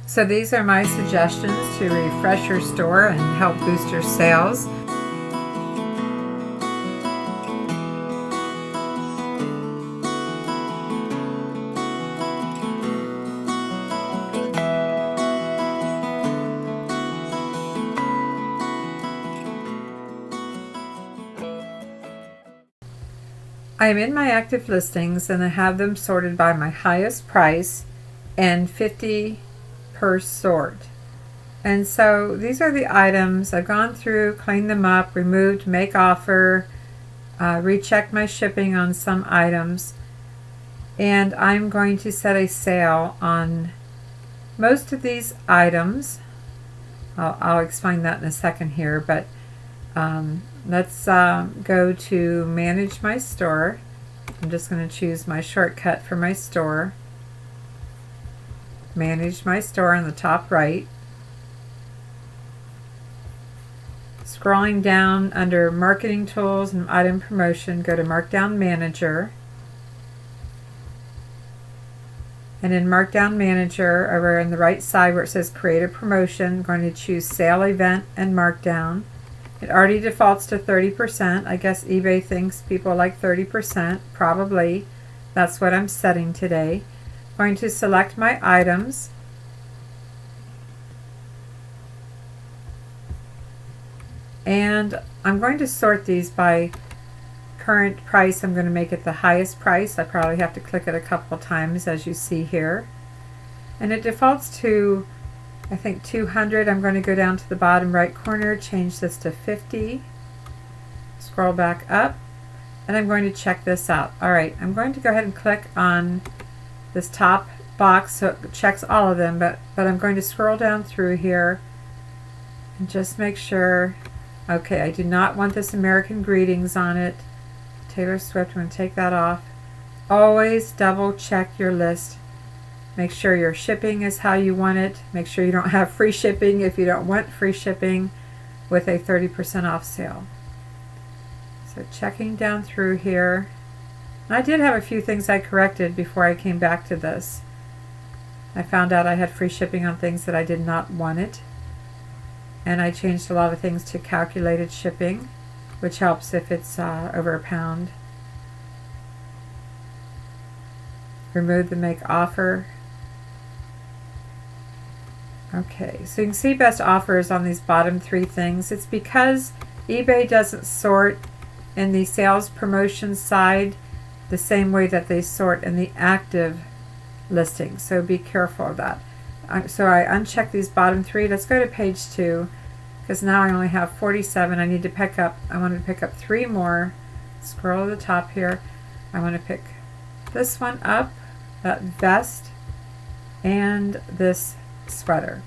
So these are my suggestions to refresh your store and help boost your sales. I am in my active listings and I have them sorted by my highest price and 50 per sort. And so these are the items I've gone through, cleaned them up, removed, make offer, rechecked my shipping on some items, and I'm going to set a sale on most of these items. I'll explain that in a second here, but let's go to manage my store. I'm just going to choose my shortcut for my store. Manage my store on the top right. Scrolling down under marketing tools and item promotion, go to Markdown Manager. And in Markdown Manager, over on the right side where it says Create a Promotion, I'm going to choose Sale, Event, and Markdown. It already defaults to 30%. I guess eBay thinks people like 30%. Probably. That's what I'm setting today. I'm going to select my items. And I'm going to sort these by current price. I'm going to make it the highest price. I probably have to click it a couple times, as you see here. And it defaults to, I think, 200. I'm going to go down to the bottom right corner, change this to 50. Scroll back up, and I'm going to check this out. Alright, I'm going to go ahead and click on this top box so it checks all of them, but I'm going to scroll down through here and just make sure. Okay, I do not want this American Greetings on it. Taylor Swift, I'm going to take that off. Always double check your list. Make sure your shipping is how you want it. Make sure you don't have free shipping if you don't want free shipping with a 30% off sale. So checking down through here. And I did have a few things I corrected before I came back to this. I found out I had free shipping on things that I did not want it. And I changed a lot of things to calculated shipping, which helps if it's over £1. Remove the make offer. Okay, so you can see best offers on these bottom three things. It's because eBay doesn't sort in the sales promotion side the same way that they sort in the active listing. So be careful of that. So I uncheck these bottom three. Let's go to page 2 because now I only have 47. I want to pick up 3 more. Scroll to the top here. I want to pick this one up, that vest, and this sweater.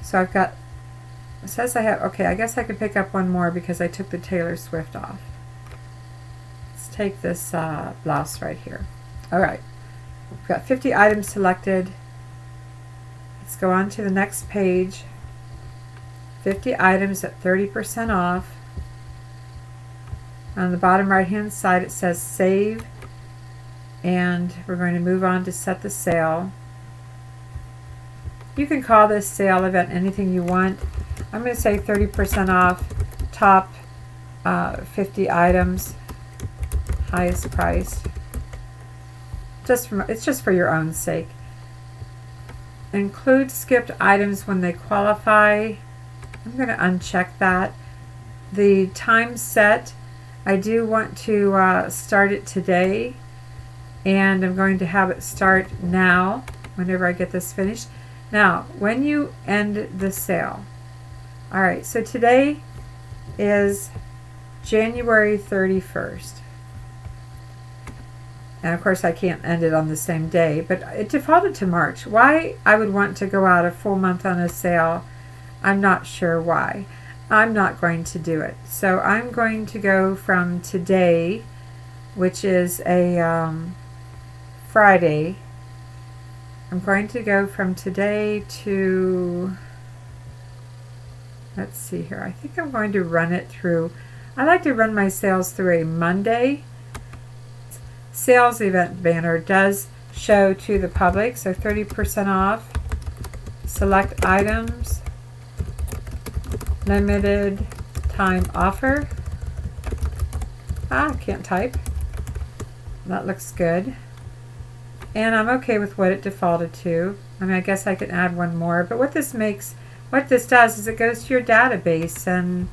So I've got, it says I have, okay, I guess I could pick up one more because I took the Taylor Swift off. Let's take this blouse right here. Alright, we've got 50 items selected. Let's go on to the next page. 50 items at 30% off. On the bottom right hand side it says save, and we're going to move on to set the sale. You can call this sale event anything you want. I'm going to say 30% off, top 50 items, highest price. It's just for your own sake. Include skipped items when they qualify. I'm going to uncheck that. The time set, I do want to start it today, and I'm going to have it start now whenever I get this finished. Now, when you end the sale, alright, so today is January 31st. And of course I can't end it on the same day, but it defaulted to March. Why I would want to go out a full month on a sale, I'm not sure why. I'm not going to do it. So I'm going to go from today, which is a Friday. I'm going to go from today to, let's see here, I think I'm going to run it through, I like to run my sales through a Monday. Sales event banner does show to the public, so 30% off, select items, limited time offer. I can't type. That looks good. And I'm okay with what it defaulted to. I mean, I guess I could add one more, but what this does is it goes to your database, and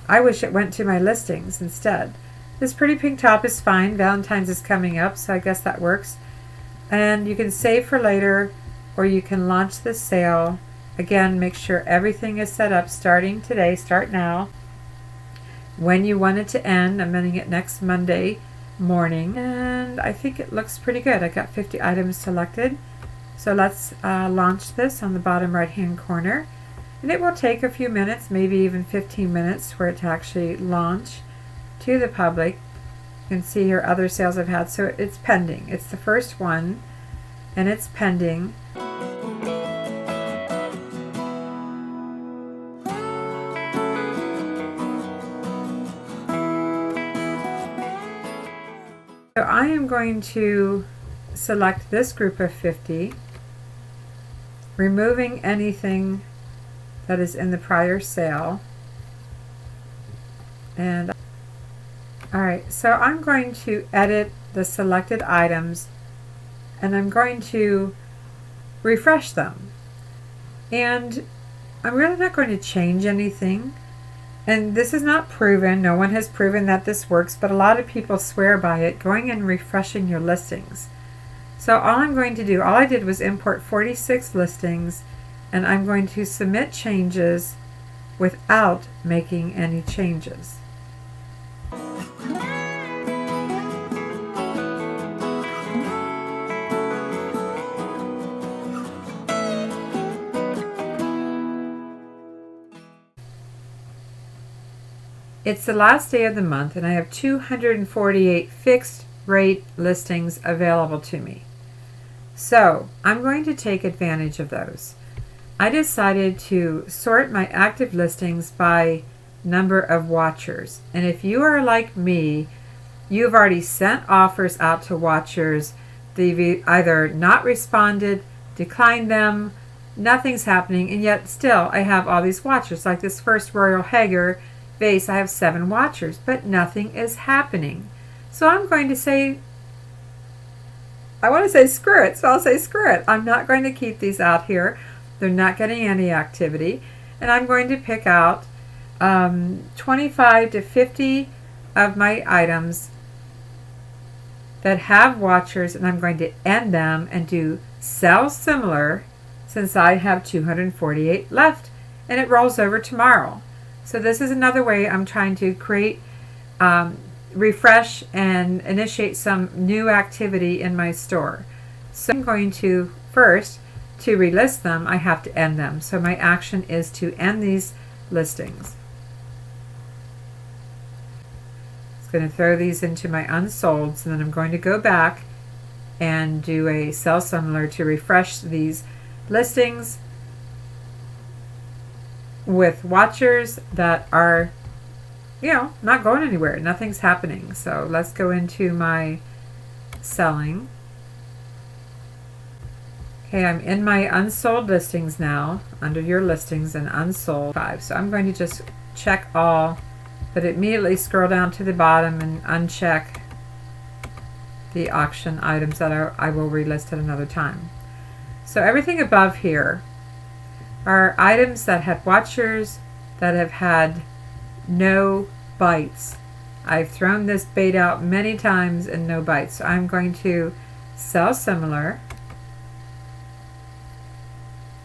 I wish it went to my listings instead. This pretty pink top is fine. Valentine's is coming up, so I guess that works. And you can save for later, or you can launch the sale. Again, make sure everything is set up starting today, start now. When you want it to end, I'm ending it next Monday morning, and I think it looks pretty good. I got 50 items selected. So let's launch this on the bottom right hand corner, and it will take a few minutes, maybe even 15 minutes for it to actually launch to the public. You can see here other sales I've had, so it's pending. It's the first one and it's pending. So I am going to select this group of 50, removing anything that is in the prior sale. And alright, so I'm going to edit the selected items, and I'm going to refresh them. And I'm really not going to change anything. And this is not proven. No one has proven that this works, but a lot of people swear by it, going and refreshing your listings. So all I'm going to do, all I did was import 46 listings, and I'm going to submit changes without making any changes. It's the last day of the month, and I have 248 fixed rate listings available to me. So I'm going to take advantage of those. I decided to sort my active listings by number of watchers. And if you are like me, you've already sent offers out to watchers. They've either not responded, declined them, nothing's happening, and yet still I have all these watchers. Like this first Royal Hager vase, I have 7 watchers, but nothing is happening. So I'm going to say, I want to say screw it, so I'll say screw it. I'm not going to keep these out here. They're not getting any activity. And I'm going to pick out 25 to 50 of my items that have watchers, and I'm going to end them and do sell similar, since I have 248 left, and it rolls over tomorrow. So this is another way I'm trying to create, refresh and initiate some new activity in my store. So I'm going to first, to relist them, I have to end them. So my action is to end these listings. It's going to throw these into my unsolds, and then I'm going to go back and do a sell similar to refresh these listings with watchers that are, not going anywhere. Nothing's happening. So let's go into my selling. Okay, I'm in my unsold listings now, under your listings and unsold 5. So I'm going to just check all, but immediately scroll down to the bottom and uncheck the auction items that I will relist at another time. So everything above here are items that have watchers that have had no bites. I've thrown this bait out many times and no bites. So I'm going to sell similar.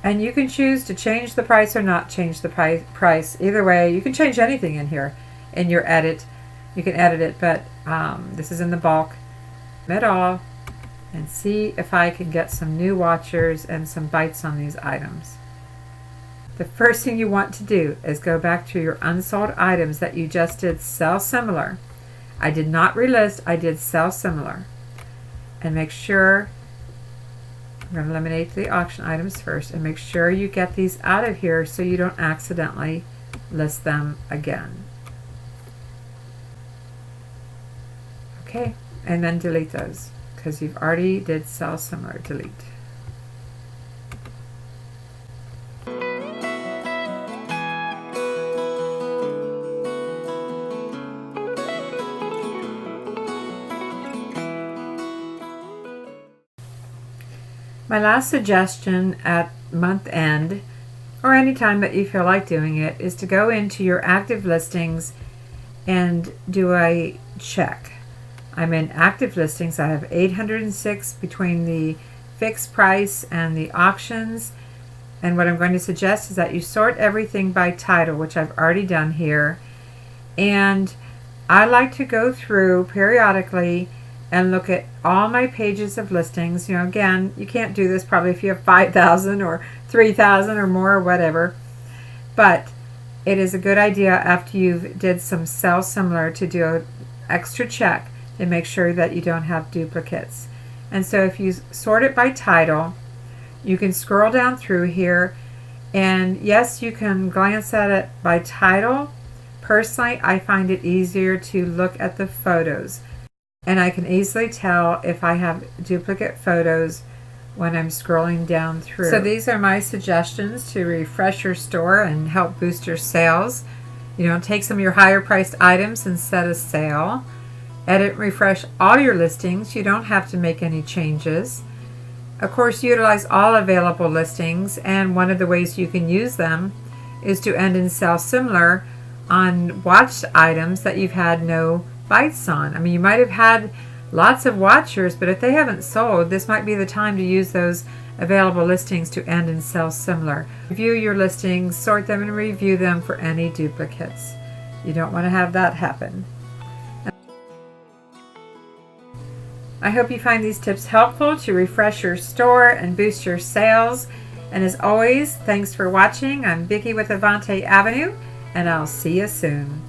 And you can choose to change the price or not change the price. Either way, you can change anything in here in your edit. You can edit it, but this is in the bulk. It all, and see if I can get some new watchers and some bites on these items. The first thing you want to do is go back to your unsold items that you just did sell similar. I did not relist, I did sell similar. And make sure, I'm going to eliminate the auction items first, and make sure you get these out of here so you don't accidentally list them again. Okay, and then delete those because you've already did sell similar. Delete. My last suggestion at month end, or any time that you feel like doing it, is to go into your active listings and do a check. I'm in active listings. I have 806 between the fixed price and the auctions. And what I'm going to suggest is that you sort everything by title, which I've already done here. And I like to go through periodically and look at all my pages of listings. You know, again, you can't do this probably if you have 5,000 or 3,000 or more or whatever. But it is a good idea after you've did some sell similar to do an extra check and make sure that you don't have duplicates. And so if you sort it by title, you can scroll down through here, and yes, you can glance at it by title. Personally, I find it easier to look at the photos, and I can easily tell if I have duplicate photos when I'm scrolling down through. So these are my suggestions to refresh your store and help boost your sales. You know, take some of your higher priced items and set a sale. Edit and refresh all your listings. You don't have to make any changes. Of course, utilize all available listings, and one of the ways you can use them is to end and sell similar on watched items that you've had no bites on. I mean, you might have had lots of watchers, but if they haven't sold, this might be the time to use those available listings to end and sell similar. Review your listings, sort them, and review them for any duplicates. You don't want to have that happen. I hope you find these tips helpful to refresh your store and boost your sales. And as always, thanks for watching. I'm Vicki with Avante Avenue, and I'll see you soon.